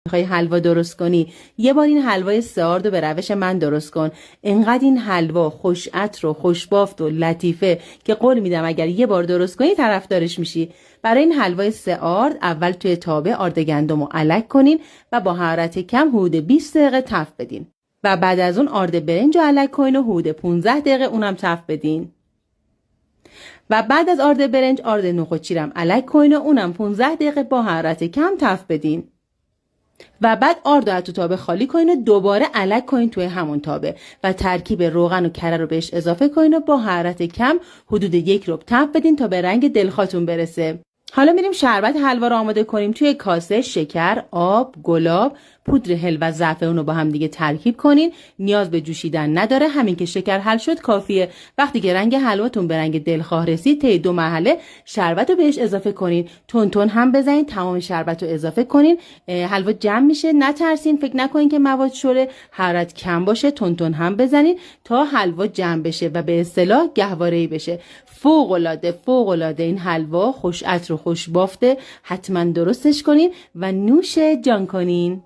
میخوای حلوا درست کنی، یه بار این حلوای 3 آرد رو به روش من درست کن. انقدر این حلوا خوش عطر و خوش بافت و لطیفه که قول میدم اگر یه بار درست کنی طرفدارش میشی. برای این حلوای 3 آرد اول توی تابه آرد گندم رو الک کنین و با حرارت کم حدود 20 دقیقه تفت بدین و بعد از اون آرد برنج رو الک کنین و حدود 15 دقیقه اونم تفت بدین. و بعد از آرد برنج آرد نخود شیرم الک کنین و اونم 15 دقیقه با حرارت کم تفت بدین. و بعد آرد رو تو تابه خالی کنین و دوباره الک کنین توی همون تابه و ترکیب روغن و کره رو بهش اضافه کنین و با حرارت کم حدود 1 ربع تفت بدین تا به رنگ دلخواهتون برسه. حالا میریم شربت حلوا رو آماده کنیم. توی کاسه شکر، آب، گلاب، پودر هل و زعفران رو با هم دیگه ترکیب کنین. نیاز به جوشیدن نداره، همین که شکر حل شد کافیه. وقتی که رنگ حلواتون به رنگ دلخواه رسید، طی 2 مرحله شربت رو بهش اضافه کنین. تون هم بزنین، تمام شربت رو اضافه کنین. حلوا جمع میشه، نترسین، فکر نکنین که مواد شوره، حرارت کم باشه. تون هم بزنین تا حلوا جمع بشه و به اصطلاح گهواره‌ای بشه. فوق العاده این حلوا خوش عطر و خوش بافته. حتما درستش کنین و نوش جان کنین.